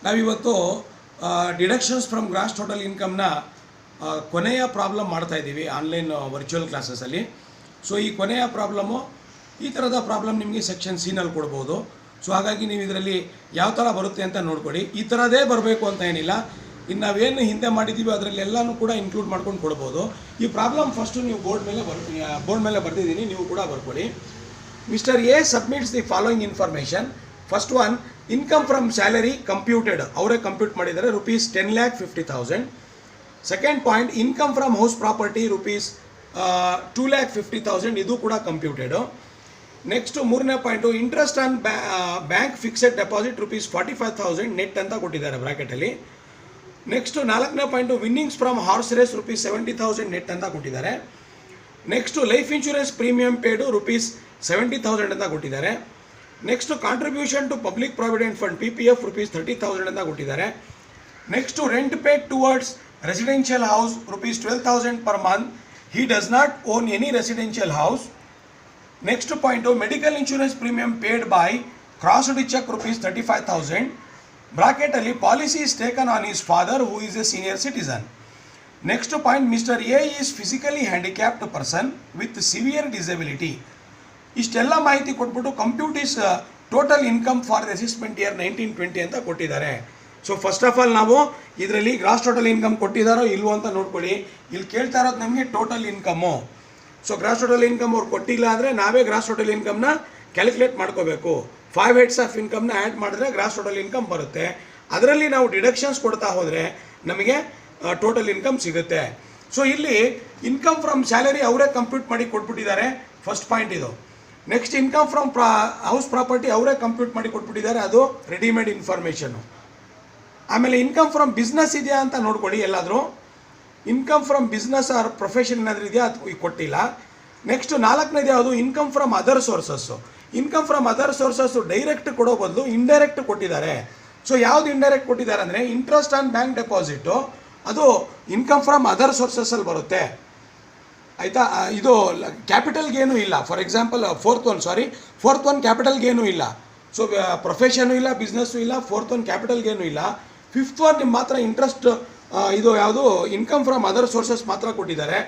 ನಾವಿವತ್ತು deductions from gross total ಇನ್ಕಮ್ನ ಕೊನೆಯ problem ಮಾಡ್ತಾ ಇದ್ದೀವಿ ಆನ್ಲೈನ್ ವರ್ಚುವಲ್ ಕ್ಲಾಸಸಲ್ಲಿ. ಸೊ ಈ ಕೊನೆಯ ಪ್ರಾಬ್ಲಮ್ಮು ಈ ಥರದ ಪ್ರಾಬ್ಲಮ್ ನಿಮಗೆ ಸೆಕ್ಷನ್ ಸಿನಲ್ಲಿ ಕೊಡ್ಬೋದು. ಸೊ ಹಾಗಾಗಿ ನೀವು ಇದರಲ್ಲಿ ಯಾವ ಥರ ಬರುತ್ತೆ ಅಂತ ನೋಡ್ಕೊಳ್ಳಿ. ಈ ಥರದೇ ಬರಬೇಕು ಅಂತ ಏನಿಲ್ಲ, ಇನ್ನು ನಾವೇನು ಹಿಂದೆ ಮಾಡಿದ್ದೀವಿ ಅದರಲ್ಲಿ ಎಲ್ಲನೂ ಕೂಡ ಇನ್ಕ್ಲೂಡ್ ಮಾಡ್ಕೊಂಡು ಕೊಡ್ಬೋದು. ಈ ಪ್ರಾಬ್ಲಮ್ ಫಸ್ಟು ನೀವು ಬೋರ್ಡ್ ಮೇಲೆ ಬರ್ತಿದ್ದೀನಿ, ನೀವು ಕೂಡ ಬರ್ಕೊಳ್ಳಿ. Mister A submits the following information. First one, income from salary computed, ಅವರೇ ಕಂಪ್ಯೂಟ್ ಮಾಡಿದ್ದಾರೆ, rupees 10,50,000. Second point, income from house property rupees 2,50,000, ಇದು ಕೂಡ ಕಂಪ್ಯೂಟೆಡು. ನೆಕ್ಸ್ಟು ಮೂರನೇ point, interest on bank fixed deposit rupees 45,000 net ಅಂತ ಕೊಟ್ಟಿದ್ದಾರೆ ಬ್ರ್ಯಾಕೆಟಲ್ಲಿ. Next ನಾಲ್ಕನೇ point, winnings from horse race rupees 70,000 net ಅಂತ ಕೊಟ್ಟಿದ್ದಾರೆ. Next life insurance premium paid rupees 70,000 ಅಂತ ಕೊಟ್ಟಿದ್ದಾರೆ. Next contribution to public provident fund PPF rupees 30,000 ಅಂತ ಕೊಟ್ಟಿದ್ದಾರೆ. Next rent paid towards residential house rupees 12,000 per month. He does not own any residential house. Next point, medical insurance premium paid by crossed check rupees 35,000. Bracket ali policy is taken on his father who is a senior citizen. Next point, Mr. A is physically handicapped person with severe disability. ಇಷ್ಟೆಲ್ಲ ಮಾಹಿತಿ ಕೊಟ್ಬಿಟ್ಟು compute is total income for the assessment year 1920 ಅಂತ ಕೊಟ್ಟಿದ್ದಾರೆ. So first of all ನಾವು ಇದರಲ್ಲಿ gross total income ಕೊಟ್ಟಿದ್ದಾರೋ ಇಲ್ವೋ ಅಂತ ನೋಡ್ಕೊಳ್ಳಿ. ಇಲ್ಲಿ ಕೇಳ್ತಾ ಇರೋದು ನಮಗೆ total income. So gross total income ಅವ್ರು ಕೊಟ್ಟಿಲ್ಲ ಅಂದರೆ ನಾವೇ ಗ್ರಾಸ್ ಟೋಟಲ್ ಇನ್ಕಮ್ನ ಕ್ಯಾಲ್ಕುಲೇಟ್ ಮಾಡ್ಕೋಬೇಕು. 5 heads ಆಫ್ ಇನ್ಕಮ್ನ ಆ್ಯಡ್ ಮಾಡಿದ್ರೆ ಗ್ರಾಸ್ ಟೋಟಲ್ ಇನ್ಕಮ್ ಬರುತ್ತೆ. ಅದರಲ್ಲಿ ನಾವು ಡಿಡಕ್ಷನ್ಸ್ ಕೊಡ್ತಾ ಹೋದರೆ ನಮಗೆ ಟೋಟಲ್ ಇನ್ಕಮ್ ಸಿಗುತ್ತೆ. ಸೊ ಇಲ್ಲಿ ಇನ್ಕಮ್ ಫ್ರಮ್ ಸ್ಯಾಲರಿ ಅವರೇ ಕಂಪ್ಯೂಟ್ ಮಾಡಿ ಕೊಟ್ಬಿಟ್ಟಿದ್ದಾರೆ, ಫಸ್ಟ್ ಪಾಯಿಂಟ್ ಇದು. Next income from house property ಅವರೇ ಕಂಪ್ಯೂಟ್ ಮಾಡಿ ಕೊಟ್ಬಿಟ್ಟಿದ್ದಾರೆ, ಅದು ರೆಡಿಮೇಡ್ ಇನ್ಫಾರ್ಮೇಷನು. ಆಮೇಲೆ ಇನ್ಕಮ್ ಫ್ರಮ್ ಬಿಸ್ನೆಸ್ ಇದೆಯಾ ಅಂತ ನೋಡ್ಕೊಳ್ಳಿ. ಎಲ್ಲಾದರೂ income from business R profession ಏನಾದರೂ ಇದೆಯಾ, ಅದು ಈಗ ಕೊಟ್ಟಿಲ್ಲ. ನೆಕ್ಸ್ಟು ನಾಲ್ಕನೇದು ಯಾವುದು, income from other sources. Income from other sources direct ಕೊಡೋ ಬದಲು ಇಂಡೈರೆಕ್ಟ್ ಕೊಟ್ಟಿದ್ದಾರೆ. ಸೊ ಯಾವುದು ಇಂಡೈರೆಕ್ಟ್ ಕೊಟ್ಟಿದ್ದಾರೆ ಅಂದರೆ ಇಂಟ್ರೆಸ್ಟ್ ಆನ್ ಬ್ಯಾಂಕ್ ಡೆಪಾಸಿಟು, ಅದು ಇನ್ಕಮ್ ಫ್ರಮ್ ಅದರ್ ಸೋರ್ಸಸ್ಸಲ್ಲಿ ಬರುತ್ತೆ. ಆಯಿತಾ. ಇದು ಕ್ಯಾಪಿಟಲ್ ಗೇನು ಇಲ್ಲ. For example fourth one capital gain ಇಲ್ಲ. ಸೊ ಪ್ರೊಫೆಷನು ಇಲ್ಲ, ಬಿಸ್ನೆಸ್ಸು ಇಲ್ಲ, ಫೋರ್ತ್ ಒನ್ ಕ್ಯಾಪಿಟಲ್ ಗೇನು ಇಲ್ಲ. ಫಿಫ್ತ್ ಒನ್ ನಿಮ್ಮ ಮಾತ್ರ ಇಂಟ್ರೆಸ್ಟ್, ಇದು ಯಾವುದು ಇನ್ಕಮ್ ಫ್ರಮ್ ಅದರ್ ಸೋರ್ಸಸ್ ಮಾತ್ರ ಕೊಟ್ಟಿದ್ದಾರೆ.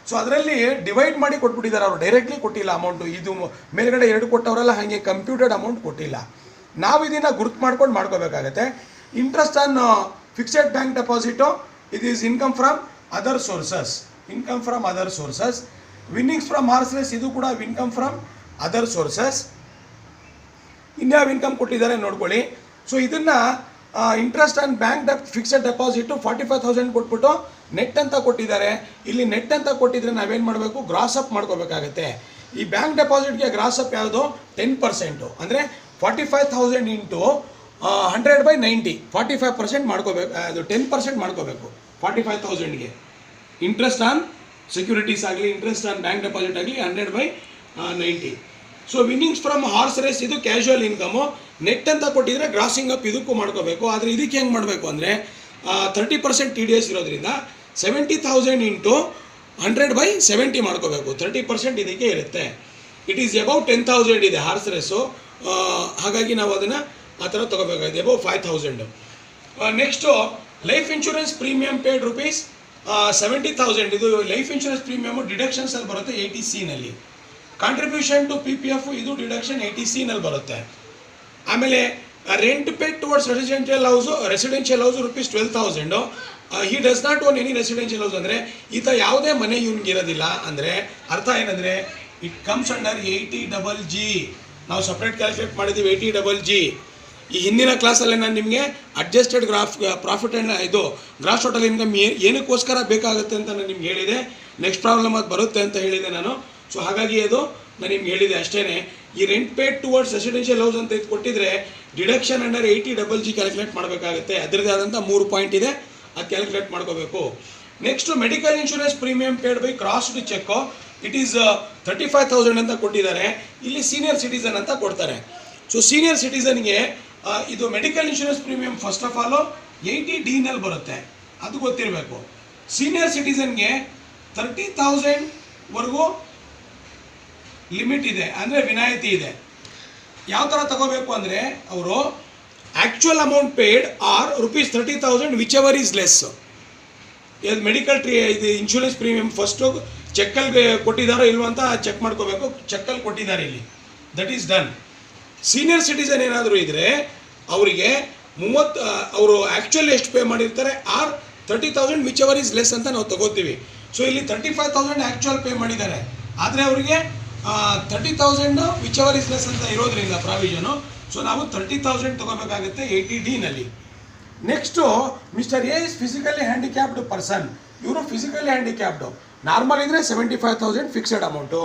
ಸೊ ಅದರಲ್ಲಿ ಡಿವೈಡ್ ಮಾಡಿ ಕೊಟ್ಬಿಟ್ಟಿದ್ದಾರೆ, ಅವರು ಡೈರೆಕ್ಟ್ಲಿ ಕೊಟ್ಟಿಲ್ಲ ಅಮೌಂಟು. ಇದು ಮೇಲ್ಗಡೆ 2 ಕೊಟ್ಟವರೆಲ್ಲ ಹಾಗೆ ಕಂಪ್ಯೂಟೆಡ್ ಅಮೌಂಟ್ ಕೊಟ್ಟಿಲ್ಲ. ನಾವು ಇದನ್ನು ಗುರುತು ಮಾಡ್ಕೊಂಡು ಮಾಡ್ಕೋಬೇಕಾಗತ್ತೆ. Interest on fixed bank deposit, it is income from other sources. Income from other sources. Winnings from horse race, ಇದು ಕೂಡ ಇನ್ಕಮ್ ಫ್ರಮ್ ಅದರ್ ಸೋರ್ಸಸ್. ಇನ್ಯಾವ ಇನ್ಕಮ್ ಕೊಟ್ಟಿದ್ದಾರೆ ನೋಡ್ಕೊಳ್ಳಿ. ಸೊ ಇದನ್ನು interest on bank fixed deposit 45,000 ಕೊಟ್ಬಿಟ್ಟು ನೆಟ್ ಅಂತ ಕೊಟ್ಟಿದ್ದಾರೆ. ಇಲ್ಲಿ ನೆಟ್ ಅಂತ ಕೊಟ್ಟಿದ್ರೆ ನಾವೇನು ಮಾಡಬೇಕು, ಗ್ರಾಸ್ ಅಪ್ ಮಾಡ್ಕೋಬೇಕಾಗತ್ತೆ. ಈ ಬ್ಯಾಂಕ್ ಡೆಪಾಸಿಟ್ಗೆ ಗ್ರಾಸ್ ಅಪ್ ಯಾವುದು, 10%. ಅಂದರೆ 45,000 ಇಂಟು 100/90, 45% ಮಾಡ್ಕೋಬೇಕು. ಅದು 10% ಮಾಡ್ಕೋಬೇಕು 45,000ಗೆ. ಇಂಟ್ರೆಸ್ಟ್ ಆನ್ ಸೆಕ್ಯೂರಿಟೀಸ್ ಆಗಲಿ, ಇಂಟ್ರೆಸ್ಟ್ ಆನ್ ಬ್ಯಾಂಕ್ ಡೆಪಾಸಿಟ್ ಆಗಲಿ 100/90. So winnings from horse race, ಇದು ಕ್ಯಾಶುವಲ್ ಇನ್ಕಮು. ನೆಟ್ ಅಂತ ಕೊಟ್ಟಿದ್ರೆ ಗ್ರಾಸಿಂಗ್ ಅಪ್ ಇದಕ್ಕೂ ಮಾಡ್ಕೋಬೇಕು. ಆದರೆ ಇದಕ್ಕೆ ಹೆಂಗೆ ಮಾಡಬೇಕು ಅಂದರೆ 30% TDS ಇರೋದ್ರಿಂದ 70,000 ಇಂಟು 100/70 ಮಾಡ್ಕೋಬೇಕು. 30% ಇದಕ್ಕೆ ಇರುತ್ತೆ. ಇಟ್ ಈಸ್ ಅಬೌವ್ 10,000 ಇದೆ ಹಾರ್ಸ್ ರೇಸು, ಹಾಗಾಗಿ ನಾವು ಅದನ್ನು ಆ ಥರ ತೊಗೋಬೇಕಾಗಿದೆ, above 5,000. Next life insurance premium paid rupees 70,000. ಇದು ಲೈಫ್ ಇನ್ಶೂರೆನ್ಸ್ ಪ್ರೀಮಿಯಮು ಡಿಡಕ್ಷನ್ಸಲ್ಲಿ ಬರುತ್ತೆ 80C. ಕಾಂಟ್ರಿಬ್ಯೂಷನ್ ಟು PPF, ಇದು ಡಿಡಕ್ಷನ್ 80C ಬರುತ್ತೆ. ಆಮೇಲೆ rent paid towards residential house rupees 12,000. He does not own any residential house, ಅಂದರೆ ಈತ ಯಾವುದೇ ಮನೆ ಇರೋದಿಲ್ಲ. ಅಂದರೆ ಅರ್ಥ ಏನಂದರೆ ಇಟ್ ಕಮ್ಸ್ ಅಂಡರ್ 80GG. ನಾವು ಸಪ್ರೇಟ್ ಕ್ಯಾಲ್ಕುಲೇಟ್ ಮಾಡಿದ್ದೀವಿ 80GG. ಈ ಹಿಂದಿನ ಕ್ಲಾಸಲ್ಲೇ ನಾನು ನಿಮಗೆ ಅಡ್ಜಸ್ಟೆಡ್ ಪ್ರಾಫಿಟ್ ಆ್ಯಂಡ್ ಇದು ಗ್ರಾಸ್ ಟೋಟಲ್ ಇನ್ಕಮ್ ಏನಕ್ಕೋಸ್ಕರ ಬೇಕಾಗುತ್ತೆ ಅಂತ ನಾನು ನಿಮ್ಗೆ ಹೇಳಿದೆ. ನೆಕ್ಸ್ಟ್ ಪ್ರಾಬ್ಲಮ್ ಅದು ಬರುತ್ತೆ ಅಂತ ಹೇಳಿದೆ ನಾನು. ಸೊ ಹಾಗಾಗಿ ಅದು ನಾನು ನಿಮ್ಗೆ ಹೇಳಿದೆ ಅಷ್ಟೇ. ಈ rent paid towards residential house ಅಂತ ಇದು ಕೊಟ್ಟಿದ್ರೆ ಡಿಡಕ್ಷನ್ ಅಂಡರ್ 80GG ಕ್ಯಾಲ್ಕುಲೇಟ್ ಮಾಡಬೇಕಾಗುತ್ತೆ. ಅದರದ್ದೇ ಆದಂಥ 3 ಪಾಯಿಂಟ್ ಇದೆ, ಅದು ಕ್ಯಾಲ್ಕುಲೇಟ್ ಮಾಡ್ಕೋಬೇಕು. Next medical insurance premium paid by crossed cheque, it is 35,000 ಅಂತ ಕೊಟ್ಟಿದ್ದಾರೆ. ಇಲ್ಲಿ ಸೀನಿಯರ್ ಸಿಟಿಸನ್ ಅಂತ ಕೊಡ್ತಾರೆ. ಸೊ ಸೀನಿಯರ್ ಸಿಟಿಸನ್ಗೆ ಇದು medical insurance premium first of all 80D ಬರುತ್ತೆ, ಅದು ಗೊತ್ತಿರಬೇಕು. ಸೀನಿಯರ್ ಸಿಟಿಸನ್ಗೆ 30,000ವರೆಗೂ ಲಿಮಿಟ್ ಇದೆ, ಅಂದರೆ ವಿನಾಯಿತಿ ಇದೆ. ಯಾವ ಥರ ತಗೋಬೇಕು ಅಂದರೆ ಅವರು actual amount paid or ₹30,000 whichever is less. ಇದು ಮೆಡಿಕಲ್ ಇದು ಇನ್ಶೂರೆನ್ಸ್ ಪ್ರೀಮಿಯಂ ಫಸ್ಟು ಚೆಕ್ಕಲ್ಲಿ ಕೊಟ್ಟಿದ್ದಾರೋ ಇಲ್ವೋ ಅಂತ ಚೆಕ್ ಮಾಡ್ಕೋಬೇಕು. ಚೆಕ್ಕಲ್ಲಿ ಕೊಟ್ಟಿದ್ದಾರೆ ಇಲ್ಲಿ, that is done. Senior citizen ಏನಾದರೂ ಇದ್ದರೆ ಅವರಿಗೆ ಅವರು ಆ್ಯಕ್ಚುಲಿ ಎಷ್ಟು ಪೇ ಮಾಡಿರ್ತಾರೆ or 30,000 whichever is less ಅಂತ ನಾವು ತಗೋತೀವಿ. ಸೊ ಇಲ್ಲಿ 35,000 ಆ್ಯಕ್ಚುಯಲ್ ಪೇ ಮಾಡಿದ್ದಾರೆ, ಆದರೆ ಅವರಿಗೆ 30,000 ವಿಚ್ ಎವರ್ ಈಸ್ ಲೆಸ್ ಅಂತ ಇರೋದ್ರಿಂದ ಪ್ರಾವಿಷನು. ಸೊ ನಾವು 30,000 ತಗೋಬೇಕಾಗುತ್ತೆ 80D. Next mister A is physically handicapped person. ಇವರು ಫಿಸಿಕಲಿ ಹ್ಯಾಂಡಿಕ್ಯಾಪ್ಡು. ನಾರ್ಮಲ್ ಇದ್ದರೆ 75,000 ಫಿಕ್ಸೆಡ್ ಅಮೌಂಟು.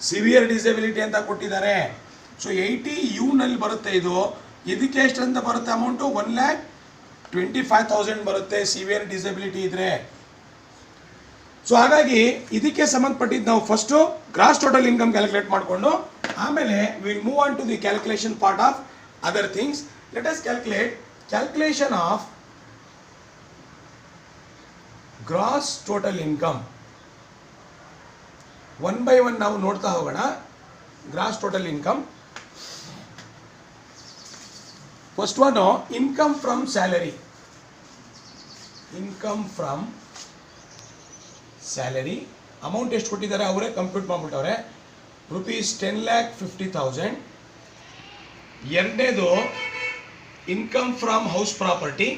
ಸಿವಿಯರ್ ಡಿಸೆಬಿಲಿಟಿ ಅಂತ ಕೊಟ್ಟಿದ್ದಾರೆ. ಸೊ 80U ಬರುತ್ತೆ ಇದು. ಇದಕ್ಕೆ ಎಷ್ಟು ಅಂತ ಬರುತ್ತೆ ಅಮೌಂಟು? 1,25,000 ಬರುತ್ತೆ ಸಿವಿಯರ್ ಡಿಸೆಬಿಲಿಟಿ ಇದ್ದರೆ. ಸೊ ಹಾಗಾಗಿ ಇದಕ್ಕೆ ಸಂಬಂಧಪಟ್ಟಿದ್ದು ನಾವು first gross total income calculate ಮಾಡಿಕೊಂಡು ಆಮೇಲೆ will move on to the calculation part of other things. Let us calculation of gross total income. One by one ನಾವು ನೋಡ್ತಾ ಹೋಗೋಣ. Gross total income first one, income from salary. Income from salary amount ಎಷ್ಟು ಕೊಟ್ಟಿದ್ದಾರೆ ಅವರೇ compute ಮಾಡಿಬಿಟ್ಟವ್ರೆ. ₹10,50,000. ಎರಡನೇದು income from house property.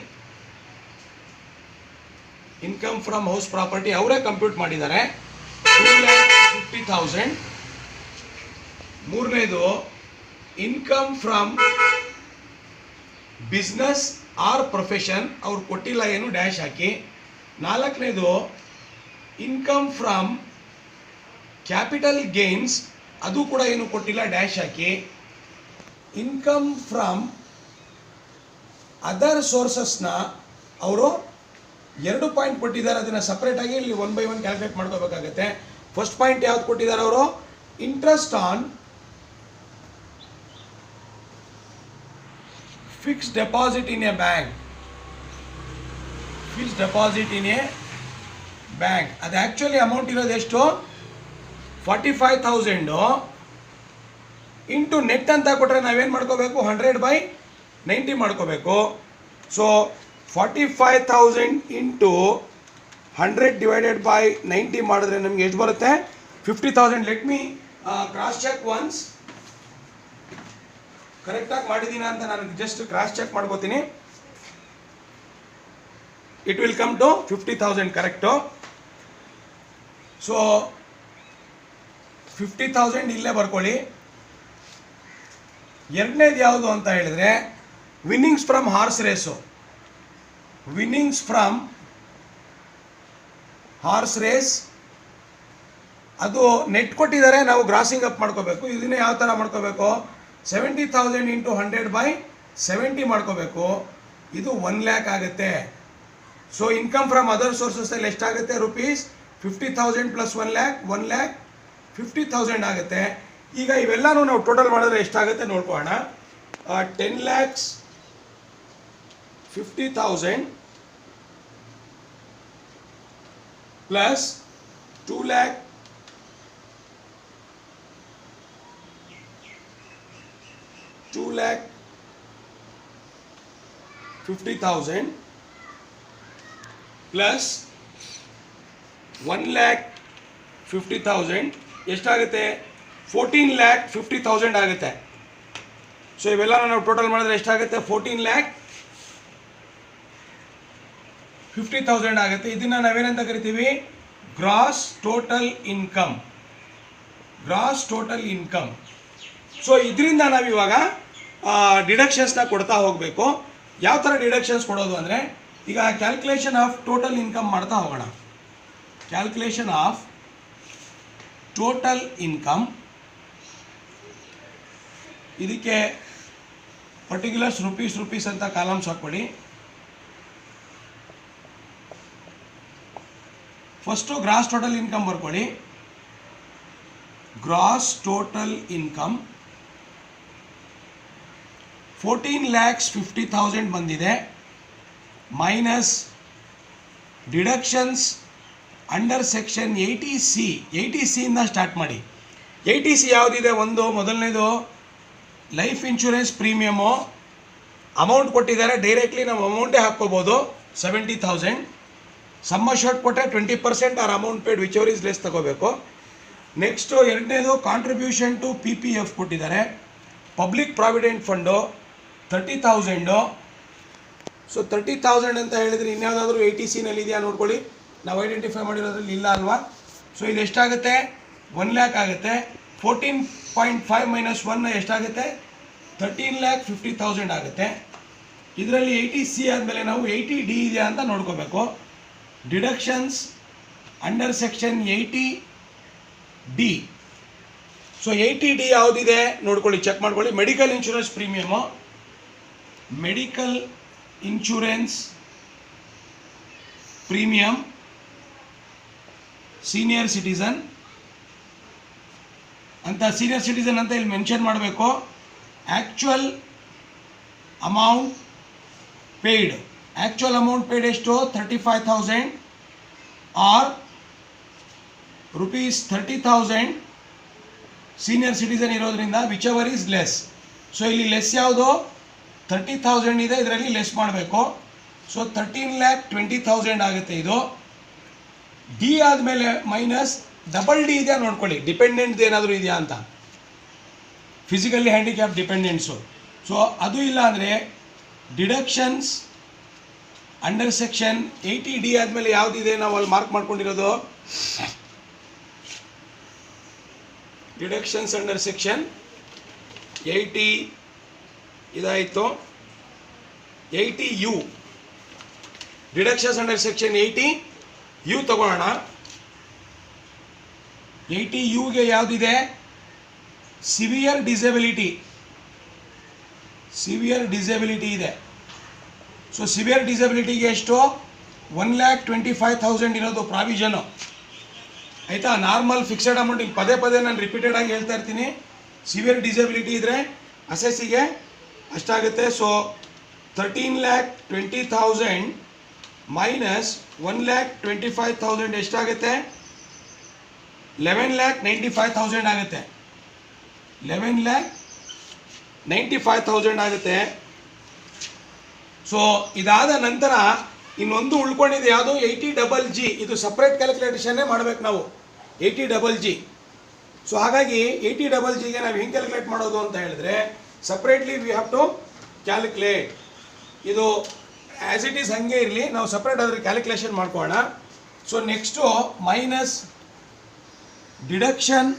Income from house property ಅವರೇ compute ಮಾಡಿದ್ದಾರೆ, 2,50,000. ಮೂರನೇದು income from business R profession, ಅವ್ರು ಕೊಟ್ಟಿಲ್ಲ ಏನು, ಡ್ಯಾಶ್ ಹಾಕಿ. ನಾಲ್ಕನೇದು ಇನ್ಕಮ್ ಫ್ರಮ್ ಕ್ಯಾಪಿಟಲ್ ಗೇನ್ಸ್, ಅದು ಕೂಡ ಏನು ಕೊಟ್ಟಿಲ್ಲ, ಡ್ಯಾಶ್ ಹಾಕಿ. ಇನ್ಕಮ್ ಫ್ರಮ್ ಅದರ್ ಸೋರ್ಸಸ್ನ ಅವರು 2 ಪಾಯಿಂಟ್ ಕೊಟ್ಟಿದ್ದಾರೆ, ಅದನ್ನು ಸಪ್ರೇಟಾಗಿ ಇಲ್ಲಿ 1 by 1 ಕ್ಯಾಲ್ಕುಲೇಟ್ ಮಾಡ್ಕೋಬೇಕಾಗತ್ತೆ. ಫಸ್ಟ್ ಪಾಯಿಂಟ್ ಯಾವ್ದು ಕೊಟ್ಟಿದ್ದಾರೆ ಅವರು? Interest on fixed deposit in a bank. Fixed deposit in a bank ಅದು ಆ್ಯಕ್ಚುಲಿ ಅಮೌಂಟ್ ಇರೋದು ಎಷ್ಟು? 45,000 ಇಂಟು ನೆಟ್ ಅಂತ ಕೊಟ್ಟರೆ ನಾವೇನು ಮಾಡ್ಕೋಬೇಕು? 100/90 ಮಾಡ್ಕೋಬೇಕು. ಸೊ 45,000 ಇಂಟು 100/90 ಮಾಡಿದ್ರೆ ನಮ್ಗೆ ಎಷ್ಟು ಬರುತ್ತೆ? 50,000. Let me cross check once. ಕರೆಕ್ಟಾಗಿ ಮಾಡಿದ್ದೀನ ಅಂತ ನಾನು ಜಸ್ಟ್ ಕ್ರಾಸ್ ಚೆಕ್ ಮಾಡ್ಕೋತೀನಿ. It will come to 50,000 correct. So 50,000 ಇಲ್ಲೇ ಬರ್ಕೊಳ್ಳಿ. ಎರಡನೇದು ಯಾವುದು ಅಂತ ಹೇಳಿದ್ರೆ winnings from horse race. Winnings from horse race ಅದು ನೆಟ್ ಕೊಟ್ಟಿದ್ದಾರೆ, ನಾವು ಗ್ರಾಸಿಂಗ್ ಅಪ್ ಮಾಡ್ಕೋಬೇಕು. ಇದನ್ನೇ ಯಾವ ಥರ ಮಾಡ್ಕೋಬೇಕು? 70,000 ಇಂಟು 100/70 ಮಾಡ್ಕೋಬೇಕು. ಇದು 1 lakh ಆಗುತ್ತೆ. ಸೊ ಇನ್ಕಮ್ ಫ್ರಮ್ ಅದರ್ ಸೋರ್ಸಸ್ಸಲ್ಲಿ ಎಷ್ಟಾಗುತ್ತೆ? ₹50,000 ಪ್ಲಸ್ 1 lakh 1,50,000 ಆಗುತ್ತೆ. ಈಗ ಇವೆಲ್ಲನೂ ನಾವು ಟೋಟಲ್ ಮಾಡಿದ್ರೆ ಎಷ್ಟಾಗುತ್ತೆ ನೋಡ್ಕೊಳ್ಳೋಣ. 10,50,000 ಪ್ಲಸ್ 2 lakh 2,50,000 ಪ್ಲಸ್ 1,50,000 ಎಷ್ಟಾಗುತ್ತೆ? 14,50,000 ಆಗುತ್ತೆ. ಸೊ ಇವೆಲ್ಲ ನಾವು ಟೋಟಲ್ ಮಾಡಿದ್ರೆ ಎಷ್ಟಾಗುತ್ತೆ? 14,50,000 ಆಗುತ್ತೆ. ಇದನ್ನು ನಾವೇನಂತ ಕರಿತೀವಿ? Gross total income. Gross total income. So ಇದರಿಂದ ನಾವಿವಾಗ ಡಿಡಕ್ಷನ್ಸ್ನ ಕೊಡ್ತಾ ಹೋಗಬೇಕು. ಯಾವ ಥರ ಡಿಡಕ್ಷನ್ಸ್ ಕೊಡೋದು ಅಂದರೆ, ಈಗ ಕ್ಯಾಲ್ಕುಲೇಷನ್ ಆಫ್ ಟೋಟಲ್ ಇನ್ಕಮ್ ಮಾಡ್ತಾ ಹೋಗೋಣ. ಕ್ಯಾಲ್ಕುಲೇಷನ್ ಆಫ್ ಟೋಟಲ್ ಇನ್ಕಮ್, ಇದಕ್ಕೆ ಪರ್ಟಿಕ್ಯುಲರ್ಸ್ ರುಪೀಸ್ ಅಂತ ಕಾಲಮ್ಸ್ ಹಾಕ್ಕೊಳ್ಳಿ. ಫಸ್ಟು ಗ್ರಾಸ್ ಟೋಟಲ್ ಇನ್ಕಮ್ ಬರ್ಕೊಳ್ಳಿ. ಗ್ರಾಸ್ ಟೋಟಲ್ ಇನ್ಕಮ್ 14,50,000 ಬಂದಿದೆ, minus deductions under section 80C. 80Cಯಿಂದ ಸ್ಟಾರ್ಟ್ ಮಾಡಿ. 80C ಯಾವುದಿದೆ? ಮೊದಲನೇದು ಲೈಫ್ ಇನ್ಶೂರೆನ್ಸ್ ಪ್ರೀಮಿಯಮು, ಅಮೌಂಟ್ ಕೊಟ್ಟಿದ್ದಾರೆ, ಡೈರೆಕ್ಟ್ಲಿ ನಾವು ಅಮೌಂಟೇ ಹಾಕ್ಕೋಬೋದು 70,000. ಸಮ್ ಅಶ್ಯೂರ್ಡ್ ಕೊಟ್ಟರೆ 20% or amount paid whichever is less ತಗೋಬೇಕು. ನೆಕ್ಸ್ಟು ಎರಡನೇದು ಕಾಂಟ್ರಿಬ್ಯೂಷನ್ ಟು PPF ಕೊಟ್ಟಿದ್ದಾರೆ, ಪಬ್ಲಿಕ್ ಪ್ರಾವಿಡೆಂಟ್ ಫಂಡು 30,000. ಸೊ 30,000 ಅಂತ ಹೇಳಿದರೆ ಇನ್ಯಾವುದಾದ್ರೂ ATCನಲ್ಲಿ ಇದೆಯಾ ನೋಡ್ಕೊಳ್ಳಿ. ನಾವು ಐಡೆಂಟಿಫೈ ಮಾಡಿರೋದ್ರಲ್ಲಿ ಇಲ್ಲ ಅಲ್ವಾ. ಸೊ ಇದು ಎಷ್ಟಾಗುತ್ತೆ? 1 lakh ಆಗುತ್ತೆ. 14.5 - 1 ಎಷ್ಟಾಗುತ್ತೆ? 13,50,000 ಆಗುತ್ತೆ. ಇದರಲ್ಲಿ 80C ಆದಮೇಲೆ ನಾವು 80D ಇದೆಯಾ ಅಂತ ನೋಡ್ಕೋಬೇಕು. Deductions under section 80D. So 80D ಯಾವುದಿದೆ ನೋಡ್ಕೊಳ್ಳಿ, ಚೆಕ್ ಮಾಡ್ಕೊಳ್ಳಿ. Medical insurance premium, medical insurance premium, senior citizen ಅಂತ, ಸೀನಿಯರ್ ಸಿಟಿಸನ್ ಅಂತ ಇಲ್ಲಿ ಮೆನ್ಷನ್ ಮಾಡಬೇಕು. Actual amount paid, actual amount paid ಎಷ್ಟು? 35,000 ಆರ್ ₹30,000 ಸೀನಿಯರ್ ಸಿಟಿಸನ್ ಇರೋದ್ರಿಂದ which ever is less. So ಇಲ್ಲಿ ಲೆಸ್ ಯಾವುದು? 30,000 ಇದೆ, ಇದರಲ್ಲಿ ಲೆಸ್ ಮಾಡಬೇಕು. ಸೊ 13,20,000 ಆಗುತ್ತೆ ಇದು. ಡಿ ಆದಮೇಲೆ ಮೈನಸ್ ಡಬಲ್ ಡಿ ಇದೆಯಾ ನೋಡ್ಕೊಳ್ಳಿ, ಡಿಪೆಂಡೆಂಟ್ ಏನಾದರೂ ಇದೆಯಾ ಅಂತ, ಫಿಸಿಕಲಿ ಹ್ಯಾಂಡಿಕ್ಯಾಪ್ ಡಿಪೆಂಡೆಂಟ್ಸು. ಸೊ ಅದು ಇಲ್ಲ ಅಂದರೆ ಡಿಡಕ್ಷನ್ಸ್ ಅಂಡರ್ ಸೆಕ್ಷನ್ 80D ಆದಮೇಲೆ ಯಾವುದಿದೆ ನಾವು ಅಲ್ಲಿ ಮಾರ್ಕ್ ಮಾಡ್ಕೊಂಡಿರೋದು? ಡಿಡಕ್ಷನ್ಸ್ ಅಂಡರ್ ಸೆಕ್ಷನ್ 80 ಇದಾಯಿತು. 80U, deductions under section 80U ತಗೊಳ್ಳೋಣ. 80Uಗೆ ಯಾವುದಿದೆ? ಸಿವಿಯರ್ ಡಿಸೆಬಿಲಿಟಿ, ಸಿವಿಯರ್ ಡಿಸೆಬಿಲಿಟಿ ಇದೆ. ಸೊ ಸಿವಿಯರ್ ಡಿಸೆಬಿಲಿಟಿಗೆ ಎಷ್ಟು? 1,25,000 ಇರೋದು ಪ್ರಾವಿಷನು, ಆಯಿತಾ. ನಾರ್ಮಲ್ ಫಿಕ್ಸೆಡ್ ಅಮೌಂಟ್, ಈಗ ಪದೇ ಪದೇ ನಾನು ರಿಪೀಟೆಡ್ ಆಗಿ ಹೇಳ್ತಾ ಇರ್ತೀನಿ. ಸಿವಿಯರ್ ಡಿಸೆಬಿಲಿಟಿ ಇದ್ದರೆ ಅಸೆಸ್ಸಿಗೆ ಅಷ್ಟಾಗುತ್ತೆ. ಸೊ 13,20,000 ಮೈನಸ್ 1,25,000 ಎಷ್ಟಾಗುತ್ತೆ? 11,95,000 ಆಗುತ್ತೆ. 11,95,000 ಆಗುತ್ತೆ. ಸೊ ಇದಾದ ನಂತರ ಇನ್ನೊಂದು ಉಳ್ಕೊಂಡಿದೆ, ಯಾವುದು? 80G. ಇದು ಸಪ್ರೇಟ್ ಕ್ಯಾಲ್ಕುಲೇಷನ್ನೇ ಮಾಡಬೇಕು ನಾವು, 80G. ಸೊ ಹಾಗಾಗಿ 80Gಗೆ ನಾವು ಹೆಂಗೆ ಕ್ಯಾಲ್ಕುಲೇಟ್ ಮಾಡೋದು ಅಂತ ಹೇಳಿದ್ರೆ, separately we have to calculate. ಇದು ಆ್ಯಸ್ ಇಟ್ ಈಸ್ ಹಾಗೆ ಇರಲಿ, ನಾವು ಸಪ್ರೇಟ್ ಆದರೆ ಕ್ಯಾಲ್ಕುಲೇಷನ್ ಮಾಡ್ಕೊಳ್ಳೋಣ. So next minus deduction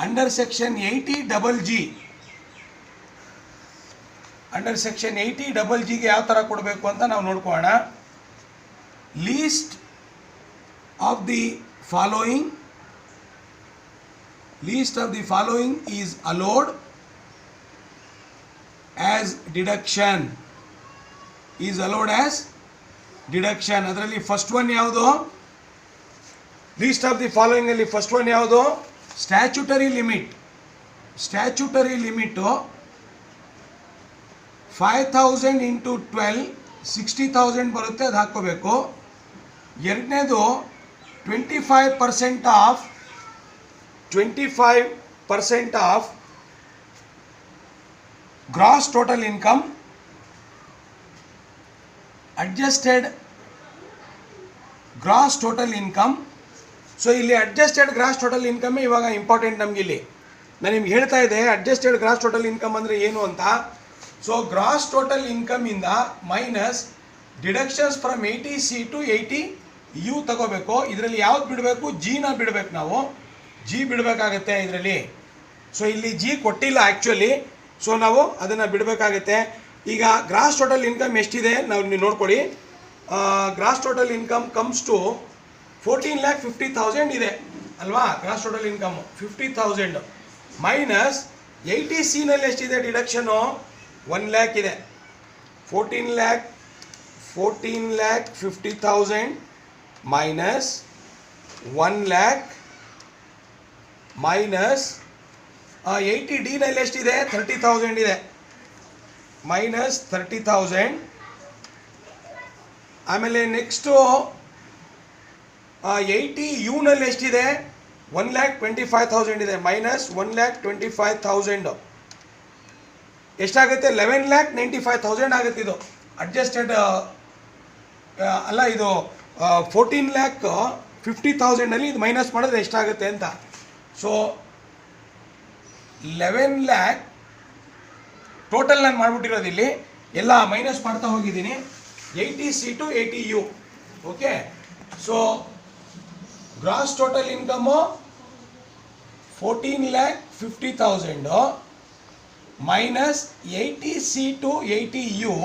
under section 80G. Under section 80Gಗೆ ಯಾವ ಥರ ಕೊಡಬೇಕು ಅಂತ ನಾವು ನೋಡ್ಕೊಳ್ಳೋಣ. Least of the following, least of the following is allowed as deduction, is allowed as deduction. ಅದರಲ್ಲಿ ಫಸ್ಟ್ ಒನ್ ಯಾವುದು? ಲೀಸ್ಟ್ ಆಫ್ ದಿ ಫಾಲೋಯಿಂಗ್ ಅಲ್ಲಿ ಫಸ್ಟ್ ಒನ್ ಯಾವುದು? Statutory limit. Statutory limit 5,000 into 12 60,000 ಬರುತ್ತೆ, ಅದು ಹಾಕ್ಕೋಬೇಕು. ಎರಡನೇದು 25% of gross total income, adjusted gross total income. So ಇಲ್ಲಿ adjusted gross total ಇನ್ಕಮ್ಮೇ ಇವಾಗ ಇಂಪಾರ್ಟೆಂಟ್ ನಮಗೆ. ಇಲ್ಲಿ ನಾನು ನಿಮ್ಗೆ ಹೇಳ್ತಾ ಇದ್ದೆ ಅಡ್ಜಸ್ಟೆಡ್ ಗ್ರಾಸ್ ಟೋಟಲ್ ಇನ್ಕಮ್ ಅಂದರೆ ಏನು ಅಂತ. ಸೊ ಗ್ರಾಸ್ ಟೋಟಲ್ ಇನ್ಕಮಿಂದ minus deductions from 80C to 80U ತಗೋಬೇಕು. ಇದರಲ್ಲಿ ಯಾವ್ದು ಬಿಡಬೇಕು? ಜಿನ ಬಿಡಬೇಕು ನಾವು, ಜಿ ಬಿಡಬೇಕಾಗತ್ತೆ ಇದರಲ್ಲಿ. ಸೊ ಇಲ್ಲಿ ಜಿ ಕೊಟ್ಟಿಲ್ಲ ಆ್ಯಕ್ಚುಲಿ, ಸೊ ನಾವು ಅದನ್ನು ಬಿಡಬೇಕಾಗತ್ತೆ. ಈಗ ಗ್ರಾಸ್ ಟೋಟಲ್ ಇನ್ಕಮ್ ಎಷ್ಟಿದೆ ನಾವು ನೀವು ನೋಡ್ಕೊಳ್ಳಿ. Gross total income comes to 14,50,000 ಇದೆ ಅಲ್ವಾ. ಗ್ರಾಸ್ ಟೋಟಲ್ ಇನ್ಕಮು 50,000 ಮೈನಸ್ 80Cನಲ್ಲಿ ಎಷ್ಟಿದೆ ಡಿಡಕ್ಷನು? 1 lakh ಇದೆ. 14,50,000 ಮೈನಸ್ 1 lakh ಮೈನಸ್ 80Dನಲ್ಲಿ ಎಷ್ಟಿದೆ? 30,000 ಇದೆ, ಮೈನಸ್ 30,000. ಆಮೇಲೆ ನೆಕ್ಸ್ಟು 80Uನಲ್ಲಿ ಎಷ್ಟಿದೆ? 1,25,000 ಇದೆ, ಮೈನಸ್ 1,25,000. ಎಷ್ಟಾಗುತ್ತೆ 11,95,000 ಆಗುತ್ತೆ. ಇದು ಅಡ್ಜಸ್ಟೆಡ್ ಅಲ್ಲ, ಇದು 14,50,000 ಇದು ಮೈನಸ್ ಮಾಡಿದ್ರೆ ಎಷ್ಟಾಗುತ್ತೆ ಅಂತ. ಸೊ 11 lakh ಟೋಟಲ್ ನಾನು ಮಾಡಿಬಿಟ್ಟಿರೋದು, ಇಲ್ಲಿ ಎಲ್ಲ ಮೈನಸ್ ಮಾಡ್ತಾ ಹೋಗಿದ್ದೀನಿ. 80C to 80U. Okay, so gross total income 14,50,000 minus 80C to 80U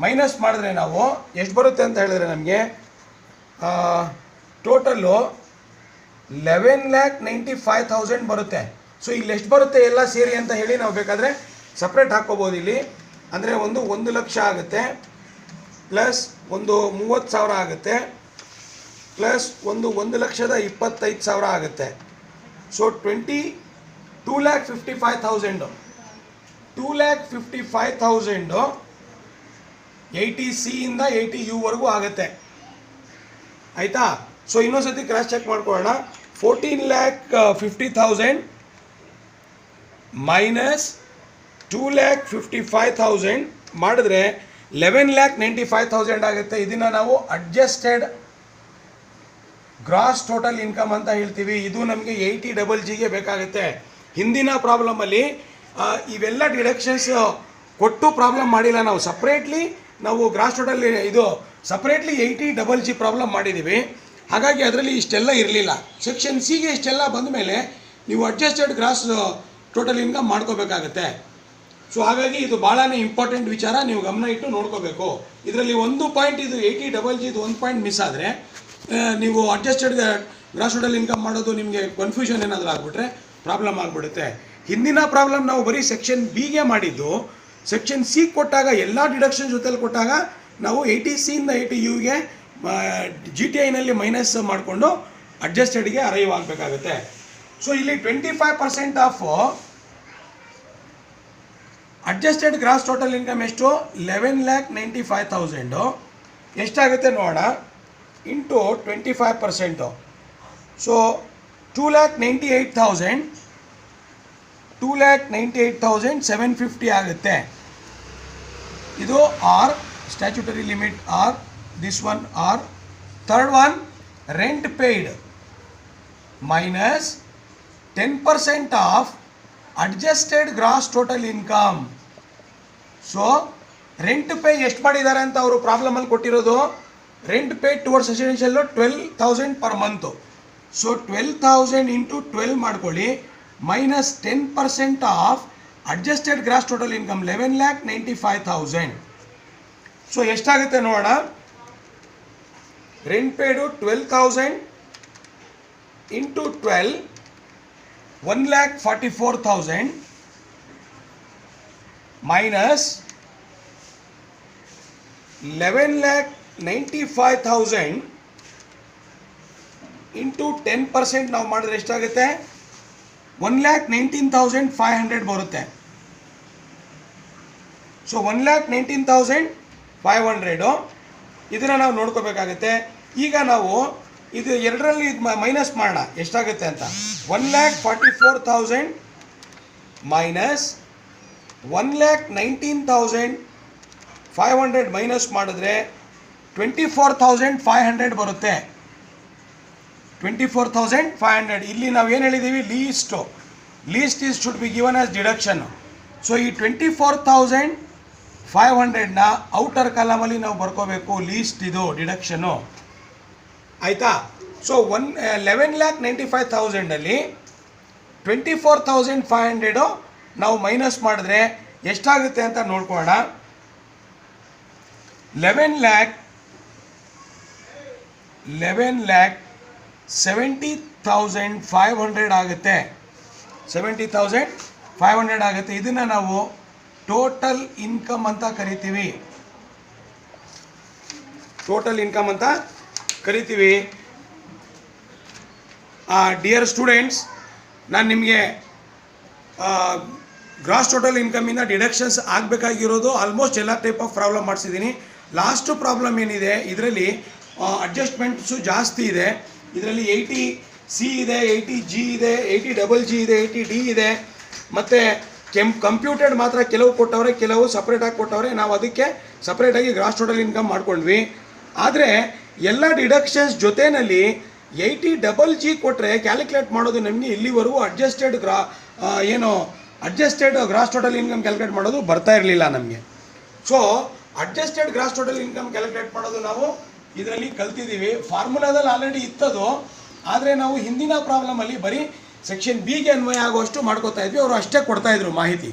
minus ಮಾಡಿದ್ರೆ ನಾವು ಎಷ್ಟು ಬರುತ್ತೆ ಅಂತ ಹೇಳಿದ್ರೆ ನಮಗೆ ಟೋಟಲ್ಲು 11,95,000 ಬರುತ್ತೆ. ಸೊ ಇಲ್ಲಿ ಎಷ್ಟು ಬರುತ್ತೆ ಎಲ್ಲ ಸೇರಿ ಅಂತ ಹೇಳಿ ನಾವು ಬೇಕಾದರೆ ಸಪ್ರೇಟ್ ಹಾಕ್ಕೋಬೋದು ಇಲ್ಲಿ. ಅಂದರೆ 1 ಲಕ್ಷ ಆಗುತ್ತೆ, ಪ್ಲಸ್ 30,000 ಆಗುತ್ತೆ, ಪ್ಲಸ್ 1,25,000 ಆಗುತ್ತೆ. ಸೊ 2,55,000 80C ಇಂದ 80U ಆಗುತ್ತೆ. ಆಯಿತಾ? ಸೊ ಇನ್ನೊಂದ್ಸತಿ ಕ್ರಾಸ್ ಚೆಕ್ ಮಾಡ್ಕೊಳ್ಳೋಣ. 14,50,000 ಮೈನಸ್ 2,55,000 ಮಾಡಿದ್ರೆ 11,95,000 ಆಗುತ್ತೆ. ಇದನ್ನು ನಾವು ಅಡ್ಜಸ್ಟೆಡ್ ಗ್ರಾಸ್ ಟೋಟಲ್ ಇನ್ಕಮ್ ಅಂತ ಹೇಳ್ತೀವಿ. ಇದು ನಮಗೆ 80GG ಬೇಕಾಗುತ್ತೆ. ಹಿಂದಿನ ಪ್ರಾಬ್ಲಮಲ್ಲಿ ಇವೆಲ್ಲ ಡಿಡಕ್ಷನ್ಸ್ ಕೊಟ್ಟು ಪ್ರಾಬ್ಲಮ್ ಮಾಡಿಲ್ಲ ನಾವು. ಸಪ್ರೇಟ್ಲಿ ನಾವು ಗ್ರಾಸ್ ಟೋಟಲ್ ಇದು ಸಪ್ರೇಟ್ಲಿ 80GG ಪ್ರಾಬ್ಲಮ್ ಮಾಡಿದ್ದೀವಿ. ಹಾಗಾಗಿ ಅದರಲ್ಲಿ ಇಷ್ಟೆಲ್ಲ ಇರಲಿಲ್ಲ. ಸೆಕ್ಷನ್ ಸಿಗೆ ಇಷ್ಟೆಲ್ಲ ಬಂದ ಮೇಲೆ ನೀವು ಅಡ್ಜಸ್ಟೆಡ್ ಗ್ರಾಸ್ ಟೋಟಲ್ ಇನ್ಕಮ್ ಮಾಡ್ಕೋಬೇಕಾಗತ್ತೆ. ಸೊ ಹಾಗಾಗಿ ಇದು ಭಾಳನೇ ಇಂಪಾರ್ಟೆಂಟ್ ವಿಚಾರ, ನೀವು ಗಮನ ಇಟ್ಟು ನೋಡ್ಕೋಬೇಕು. ಇದರಲ್ಲಿ ಒಂದು ಪಾಯಿಂಟ್, ಇದು 80GG ಇದು ಒಂದು ಪಾಯಿಂಟ್ ಮಿಸ್ ಆದರೆ ನೀವು ಅಡ್ಜಸ್ಟೆಡ್ ಗ್ರಾಸ್ ಟೋಟಲ್ ಇನ್ಕಮ್ ಮಾಡೋದು ನಿಮಗೆ ಕನ್ಫ್ಯೂಷನ್ ಏನಾದರೂ ಆಗಿಬಿಟ್ರೆ ಪ್ರಾಬ್ಲಮ್ ಆಗಿಬಿಡುತ್ತೆ. ಹಿಂದಿನ ಪ್ರಾಬ್ಲಮ್ ನಾವು ಬರೀ ಸೆಕ್ಷನ್ ಬಿಗೆ ಮಾಡಿದ್ದು. ಸೆಕ್ಷನ್ ಸಿ ಕೊಟ್ಟಾಗ ಎಲ್ಲ ಡಿಡಕ್ಷನ್ ಜೊತೆಲಿ ಕೊಟ್ಟಾಗ ನಾವು 80C ಇಂದ 80Uಗೆ GTIನಲ್ಲಿ ಮೈನಸ್ ಮಾಡಿಕೊಂಡು ಅಡ್ಜಸ್ಟೆಡ್ಗೆ ಅರೈವ್ ಆಗಬೇಕಾಗುತ್ತೆ. ಸೊ ಇಲ್ಲಿ 25% of adjusted gross total income ಎಷ್ಟು? 11,95,000 ಎಷ್ಟಾಗುತ್ತೆ ನೋಡೋಣ. ಇಂಟು 25%. ಸೊ 2,98,750 ಆಗುತ್ತೆ. ಇದು or statutory limit or, this one or. Third one rent paid minus 10% of adjusted gross total income. So rent pay ಎಷ್ಟು ಮಾಡಿದ್ದಾರೆ ಅಂತ ಅವರು ಪ್ರಾಬ್ಲಮಲ್ಲಿ ಕೊಟ್ಟಿರೋದು. ರೆಂಟ್ ಪೇ ಟುವರ್ಡ್ಸ್ ರೆಸಿಡೆನ್ಷಿಯಲ್ಲು 12,000 ಪರ್ ಮಂತು. ಸೊ 12,000 ಇಂಟು 12 ಮಾಡ್ಕೊಳ್ಳಿ, minus 10% of adjusted gross total income 11,95,000. So ಎಷ್ಟಾಗುತ್ತೆ ನೋಡೋಣ. Rent paid 12,000 into 12 1,44,000 minus 11,95,000 into 10% ನಾವು ಮಾಡಿದ್ರೆ ಎಷ್ಟಾಗುತ್ತೆ? 1,19,500 ಬರುತ್ತೆ. ಸೊ 1,19,500 ಇದನ್ನು ನಾವು ನೋಡ್ಕೋಬೇಕಾಗುತ್ತೆ. ಈಗ ನಾವು ಇದು ಎರಡರಲ್ಲಿ ಮೈನಸ್ ಮಾಡೋಣ ಎಷ್ಟಾಗುತ್ತೆ ಅಂತ. 1,44,000 ಮೈನಸ್ 1,19,500 ಮೈನಸ್ ಮಾಡಿದ್ರೆ 24,500 ಬರುತ್ತೆ. 24,500. ಇಲ್ಲಿ ನಾವು ಏನು ಹೇಳಿದ್ದೀವಿ? Least is should be given as deduction. So ಈ 24,500ನ ಔಟರ್ ಕಾಲಮಲ್ಲಿ ನಾವು ಬರ್ಕೋಬೇಕು. ಲೀಸ್ಟ್ ಇದು ಡಿಡಕ್ಷನು, ಆಯಿತಾ? ಸೊ 11,95,000ಅಲ್ಲಿ 24,500 ನಾವು ಮೈನಸ್ ಮಾಡಿದ್ರೆ ಎಷ್ಟಾಗುತ್ತೆ ಅಂತ ನೋಡ್ಕೊಳ್ಳೋಣ. 11,70,500 ಆಗುತ್ತೆ. 70,500 ಆಗುತ್ತೆ. ಇದನ್ನು ನಾವು ಟೋಟಲ್ ಇನ್ಕಮ್ ಅಂತ ಕರಿತೀವಿ. ಟೋಟಲ್ ಇನ್ಕಮ್ ಅಂತ ಕರಿತೀವಿ. ಡಿಯರ್ ಸ್ಟೂಡೆಂಟ್ಸ್, ನಾನು ನಿಮಗೆ ಗ್ರಾಸ್ ಟೋಟಲ್ ಇನ್ಕಮಿಂದ ಡಿಡಕ್ಷನ್ಸ್ ಆಗಬೇಕಾಗಿರೋದು ಆಲ್ಮೋಸ್ಟ್ ಎಲ್ಲ ಟೈಪ್ ಆಫ್ ಪ್ರಾಬ್ಲಮ್ ಮಾಡಿಸಿದ್ದೀನಿ. ಲಾಸ್ಟ್ ಪ್ರಾಬ್ಲಮ್ ಏನಿದೆ ಇದರಲ್ಲಿ ಅಡ್ಜಸ್ಟ್ಮೆಂಟ್ಸು ಜಾಸ್ತಿ ಇದೆ. ಇದರಲ್ಲಿ 80C ಇದೆ, 80G ಇದೆ, 80GG ಇದೆ, 80D ಇದೆ, ಮತ್ತು ಕಂಪ್ಯೂಟೆಡ್ ಮಾತ್ರ ಕೆಲವು ಕೊಟ್ಟವ್ರೆ, ಕೆಲವು ಸಪ್ರೇಟಾಗಿ ಕೊಟ್ಟವ್ರೆ. ನಾವು ಅದಕ್ಕೆ ಸಪ್ರೇಟಾಗಿ ಗ್ರಾಸ್ ಟೋಟಲ್ ಇನ್ಕಮ್ ಮಾಡ್ಕೊಂಡ್ವಿ. ಆದರೆ ಎಲ್ಲ ಡಿಡಕ್ಷನ್ಸ್ ಜೊತೆಯಲ್ಲಿ 80G ಕೊಟ್ಟರೆ ಕ್ಯಾಲ್ಕುಲೇಟ್ ಮಾಡೋದು ನಮಗೆ ಇಲ್ಲಿವರೆಗೂ adjusted gross total income calculate ಮಾಡೋದು ಬರ್ತಾ ಇರಲಿಲ್ಲ ನಮಗೆ. So adjusted gross total income calculate ಮಾಡೋದು ನಾವು ಇದರಲ್ಲಿ ಕಲ್ತಿದ್ದೀವಿ. ಫಾರ್ಮುಲಾದಲ್ಲಿ ಆಲ್ರೆಡಿ ಇತ್ತದು, ಆದರೆ ನಾವು ಹಿಂದಿನ ಪ್ರಾಬ್ಲಮಲ್ಲಿ ಬರೀ ಸೆಕ್ಷನ್ ಬಿಗೆ ಅನ್ವಯ ಆಗುವಷ್ಟು ಮಾಡ್ಕೋತಾ ಇದ್ವಿ, ಅವರು ಅಷ್ಟೇ ಕೊಡ್ತಾಯಿದ್ರು ಮಾಹಿತಿ.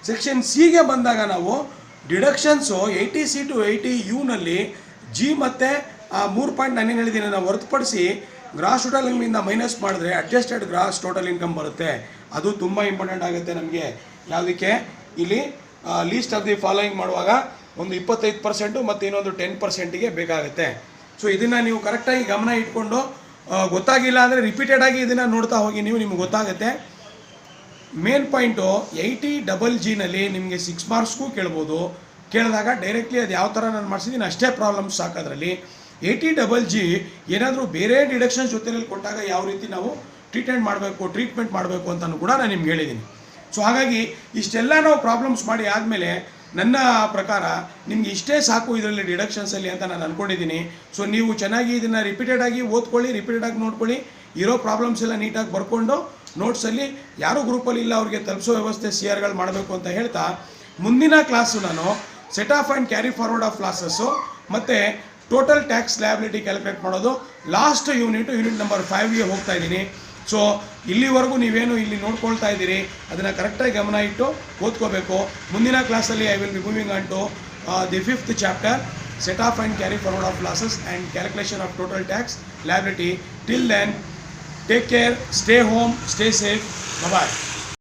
ಸೆಕ್ಷನ್ ಸಿಗೆ ಬಂದಾಗ ನಾವು ಡಿಡಕ್ಷನ್ಸು 80C to 80U ಜಿ ಮತ್ತು 3 ಪಾಯಿಂಟ್ ನಾನೇನು ಹೇಳಿದ್ದೀನಿ ನಾವು ಹೊರತುಪಡಿಸಿ ಗ್ರಾಸ್ ಟೋಟಲ್ ಇನ್ಕಮಿಂದ ಮೈನಸ್ ಮಾಡಿದ್ರೆ ಅಡ್ಜಸ್ಟೆಡ್ ಗ್ರಾಸ್ ಟೋಟಲ್ ಇನ್ಕಮ್ ಬರುತ್ತೆ. ಅದು ತುಂಬ ಇಂಪಾರ್ಟೆಂಟ್ ಆಗುತ್ತೆ ನಮಗೆ. ಯಾವುದಕ್ಕೆ? ಇಲ್ಲಿ ಲೀಸ್ಟ್ ಆಫ್ ದಿ ಫಾಲೋಯಿಂಗ್ ಮಾಡುವಾಗ ಒಂದು 25% ಮತ್ತು ಇನ್ನೊಂದು 10%ಗೆ ಬೇಕಾಗುತ್ತೆ. ಸೊ ಇದನ್ನು ನೀವು ಕರೆಕ್ಟಾಗಿ ಗಮನ ಇಟ್ಕೊಂಡು ಗೊತ್ತಾಗಿಲ್ಲ ಅಂದರೆ ರಿಪೀಟೆಡಾಗಿ ಇದನ್ನು ನೋಡ್ತಾ ಹೋಗಿ ನಿಮಗೆ ಗೊತ್ತಾಗುತ್ತೆ. ಮೇನ್ ಪಾಯಿಂಟು 80G ನಿಮಗೆ 6 ಮಾರ್ಕ್ಸ್ಗೂ ಕೇಳ್ಬೋದು. ಕೇಳಿದಾಗ ಡೈರೆಕ್ಟ್ಲಿ ಅದು ಯಾವ ಥರ ನಾನು ಮಾಡಿಸಿದ್ದೀನಿ ಅಷ್ಟೇ ಪ್ರಾಬ್ಲಮ್ಸ್ ಸಾಕು. ಅದರಲ್ಲಿ 80G ಏನಾದರೂ ಬೇರೆ ಡಿಡಕ್ಷನ್ಸ್ ಜೊತೆಯಲ್ಲಿ ಕೊಟ್ಟಾಗ ಯಾವ ರೀತಿ ನಾವು ಟ್ರೀಟ್ಮೆಂಟ್ ಮಾಡಬೇಕು ಅಂತಲೂ ಕೂಡ ನಾನು ನಿಮ್ಗೆ ಹೇಳಿದ್ದೀನಿ. ಸೊ ಹಾಗಾಗಿ ಇಷ್ಟೆಲ್ಲ ನಾವು ಪ್ರಾಬ್ಲಮ್ಸ್ ಮಾಡಿ ಆದಮೇಲೆ ನನ್ನ ಪ್ರಕಾರ ನಿಮ್ಗೆ ಇಷ್ಟೇ ಸಾಕು ಇದರಲ್ಲಿ ಡಿಡಕ್ಷನ್ಸಲ್ಲಿ ಅಂತ ನಾನು ಅಂದ್ಕೊಂಡಿದ್ದೀನಿ. ಸೊ ನೀವು ಚೆನ್ನಾಗಿ ಇದನ್ನು ರಿಪೀಟೆಡಾಗಿ ಓದ್ಕೊಳ್ಳಿ, ರಿಪೀಟೆಡಾಗಿ ನೋಡ್ಕೊಳ್ಳಿ, ಇರೋ ಪ್ರಾಬ್ಲಮ್ಸ್ ಎಲ್ಲ ನೀಟಾಗಿ ಬರ್ಕೊಂಡು ನೋಟ್ಸಲ್ಲಿ ಯಾರೂ ಗ್ರೂಪಲ್ಲಿ ಇಲ್ಲ ಅವ್ರಿಗೆ ತಲುಪಿಸೋ ವ್ಯವಸ್ಥೆ CRಗಳು ಮಾಡಬೇಕು ಅಂತ ಹೇಳ್ತಾ, ಮುಂದಿನ ಕ್ಲಾಸು ನಾನು set off and carry forward of losses ಮತ್ತು ಟೋಟಲ್ ಟ್ಯಾಕ್ಸ್ ಲಯಬಿಲಿಟಿ ಕ್ಯಾಲ್ಕುಲೇಟ್ ಮಾಡೋದು ಲಾಸ್ಟ್ ಯೂನಿಟ್ ನಂಬರ್ 5ಗೆ ಹೋಗ್ತಾ ಇದ್ದೀನಿ. ಸೊ ಇಲ್ಲಿವರೆಗೂ ನೀವೇನು ಇಲ್ಲಿ ನೋಡ್ಕೊಳ್ತಾ ಇದ್ದೀರಿ ಅದನ್ನು ಕರೆಕ್ಟಾಗಿ ಗಮನ ಇಟ್ಟು ಓದ್ಕೋಬೇಕು. ಮುಂದಿನ ಕ್ಲಾಸಲ್ಲಿ I will be moving on to the 5th chapter, set off and carry forward of losses and calculation of total tax liability. Till then, take care, stay home, stay safe, bye.